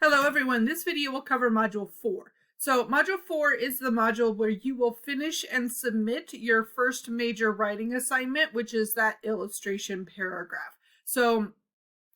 Hello everyone, this video will cover Module 4. So Module 4 is the module where you will finish and submit your first major writing assignment, which is that illustration paragraph. So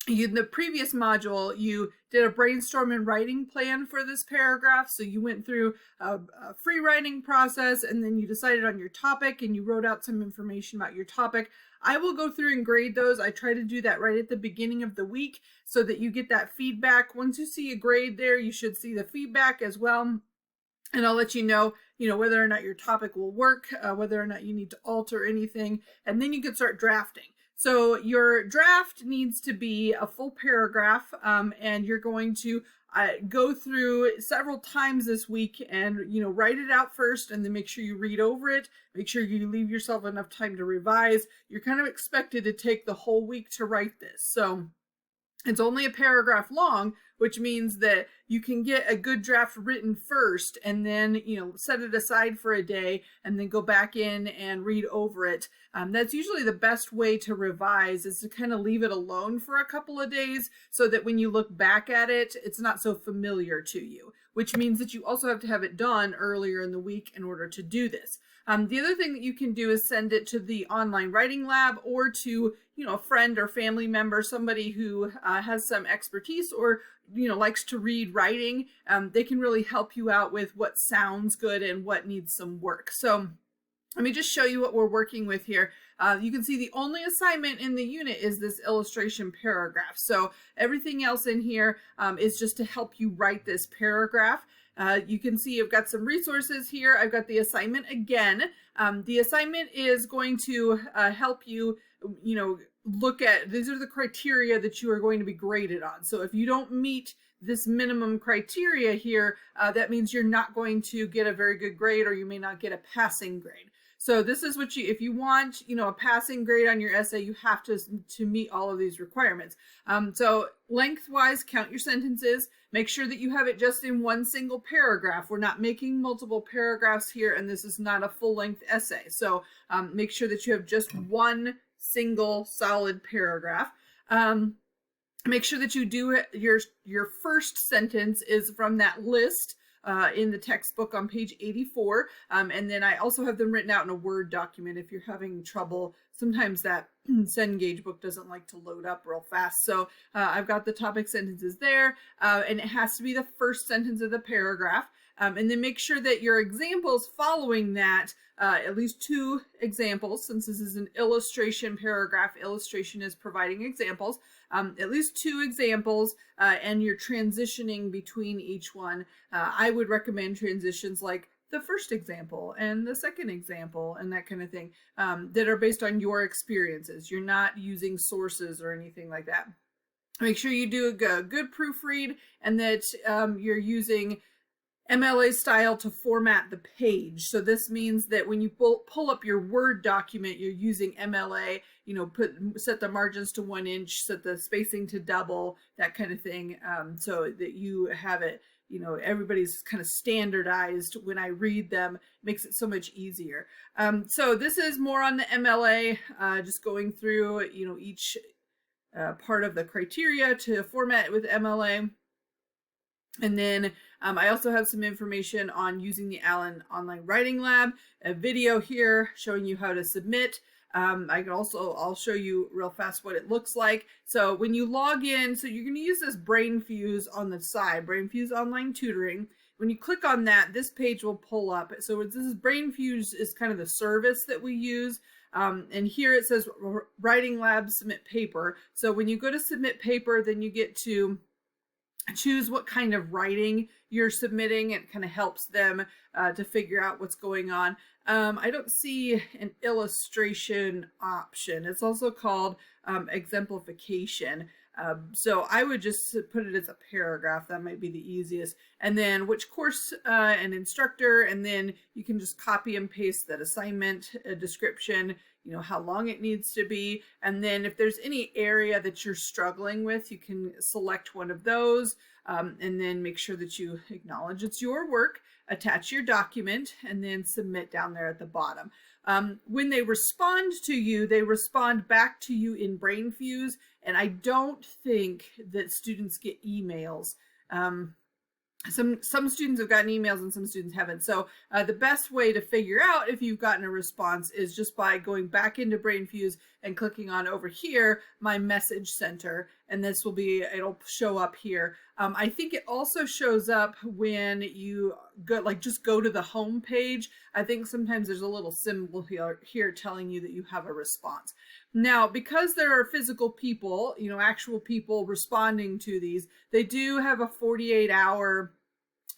in the previous module, you did a brainstorm and writing plan for this paragraph. So you went through a free writing process and then you decided on your topic and you wrote out some information about your topic. I will go through and grade those. I try to do that right at the beginning of the week so that you get that feedback. Once you see a grade there, you should see the feedback as well. And I'll let you know, whether or not your topic will work, whether or not you need to alter anything, and then you can start drafting. So your draft needs to be a full paragraph, and you're going to go through several times this week and, write it out first and then make sure you read over it. Make sure you leave yourself enough time to revise. You're kind of expected to take the whole week to write this. So it's only a paragraph long, which means that you can get a good draft written first and then, set it aside for a day and then go back in and read over it. That's usually the best way to revise, is to kind of leave it alone for a couple of days so that when you look back at it, it's not so familiar to you, which means that you also have to have it done earlier in the week in order to do this. The other thing that you can do is send it to the online writing lab or to, a friend or family member, somebody who has some expertise or, likes to read writing. They can really help you out with what sounds good and what needs some work. So let me just show you what we're working with here. You can see the only assignment in the unit is this illustration paragraph. So everything else in here is just to help you write this paragraph. You can see I've got some resources here. I've got the assignment again. The assignment is going to help you, look at, these are the criteria that you are going to be graded on. So if you don't meet this minimum criteria here, that means you're not going to get a very good grade, or you may not get a passing grade. So this is what if you want, a passing grade on your essay, you have to meet all of these requirements. So lengthwise, count your sentences. Make sure that you have it just in one single paragraph. We're not making multiple paragraphs here, and this is not a full-length essay. So make sure that you have just one single solid paragraph. Make sure that you do your first sentence is from that list in the textbook on page 84. And then I also have them written out in a Word document if you're having trouble. Sometimes that Cengage book doesn't like to load up real fast. So I've got the topic sentences there, and it has to be the first sentence of the paragraph. And then make sure that your examples following that, at least 2 examples, since this is an illustration paragraph, illustration is providing examples, at least 2 examples, and you're transitioning between each one. I would recommend transitions like the first example and the second example and that kind of thing, that are based on your experiences. You're not using sources or anything like that. Make sure you do a good proofread and that you're using MLA style to format the page. So this means that when you pull up your Word document, you're using MLA, set the margins to 1 inch, set the spacing to double, that kind of thing, so that you have it, everybody's kind of standardized. When I read them, it makes it so much easier. So this is more on the MLA, just going through, each part of the criteria to format with MLA. And then I also have some information on using the Allen Online Writing Lab, a video here showing you how to submit. I'll show you real fast what it looks like. So when you log in, so you're going to use this BrainFuse on the side, BrainFuse Online Tutoring. When you click on that, this page will pull up. So this is BrainFuse is kind of the service that we use. And here it says Writing Lab Submit Paper. So when you go to submit paper, then you get to choose what kind of writing you're submitting. It kind of helps them to figure out what's going on. I don't see an illustration option. It's also called exemplification. So I would just put it as a paragraph. That might be the easiest. And then which course and instructor, and then you can just copy and paste that assignment description, how long it needs to be. And then if there's any area that you're struggling with, you can select one of those, and then make sure that you acknowledge it's your work, attach your document, and then submit down there at the bottom. When they respond to you, they respond back to you in BrainFuse, and I don't think that students get emails Some students have gotten emails and some students haven't. So the best way to figure out if you've gotten a response is just by going back into BrainFuse and clicking on over here, my message center, and this will be, it'll show up here. I think it also shows up when you go, like just go to the home page. I think sometimes there's a little symbol here telling you that you have a response. Now, because there are physical people, you know, actual people responding to these, they do have a 48-hour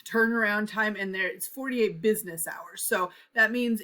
turnaround time, and there it's 48 business hours. So that means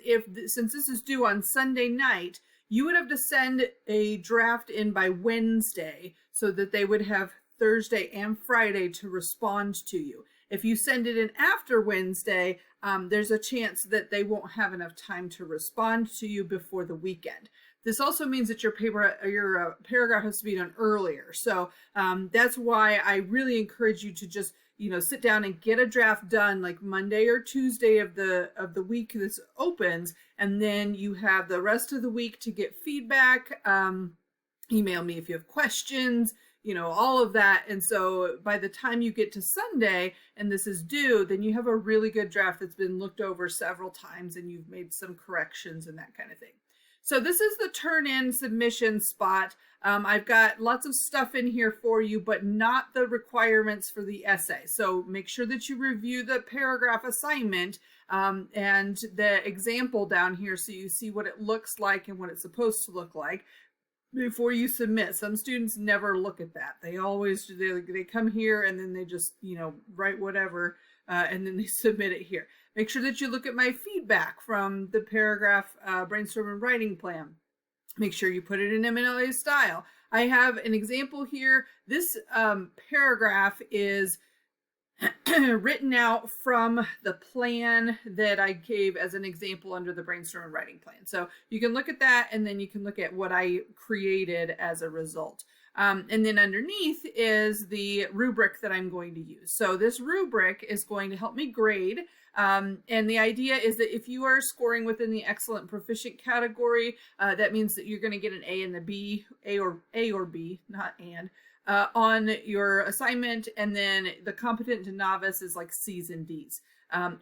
since this is due on Sunday night, you would have to send a draft in by Wednesday so that they would have Thursday and Friday to respond to you. If you send it in after Wednesday, there's a chance that they won't have enough time to respond to you before the weekend. This also means that your paragraph has to be done earlier. So that's why I really encourage you to just, you know, sit down and get a draft done like Monday or Tuesday of the week this opens, and then you have the rest of the week to get feedback. Email me if you have questions, you know, all of that. And so by the time you get to Sunday and this is due, then you have a really good draft that's been looked over several times and you've made some corrections and that kind of thing. So this is the turn-in submission spot. I've got lots of stuff in here for you, but not the requirements for the essay. So make sure that you review the paragraph assignment and the example down here so you see what it looks like and what it's supposed to look like before you submit. Some students never look at that. They always, they come here and then they just, you know, write whatever and then they submit it here. Make sure that you look at my feedback from the paragraph brainstorm and writing plan. Make sure you put it in MLA style. I have an example here. This paragraph is written out from the plan that I gave as an example under the brainstorm and writing plan. So you can look at that and then you can look at what I created as a result. And then underneath is the rubric that I'm going to use. So this rubric is going to help me grade. And the idea is that if you are scoring within the excellent proficient category, that means that you're going to get an A and the B, A or B, not and, on your assignment. And then the competent to novice is like C's and D's,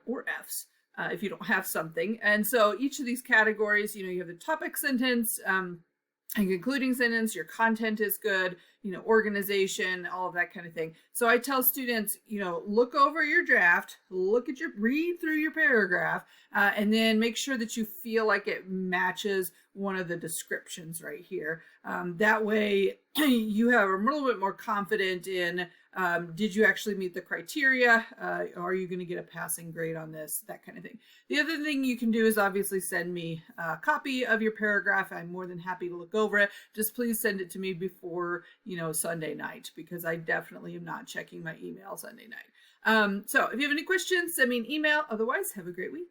or F's. If you don't have something. And so each of these categories, you know, you have the topic sentence, and concluding sentence, your content is good, you know, organization, all of that kind of thing. So I tell students, you know, look over your draft, read through your paragraph, and then make sure that you feel like it matches one of the descriptions right here. That way you have a little bit more confident in, did you actually meet the criteria? Are you going to get a passing grade on this? That kind of thing. The other thing you can do is obviously send me a copy of your paragraph. I'm more than happy to look over it. Just please send it to me before, you know, Sunday night, because I definitely am not checking my email Sunday night. So if you have any questions, send me an email. Otherwise, have a great week.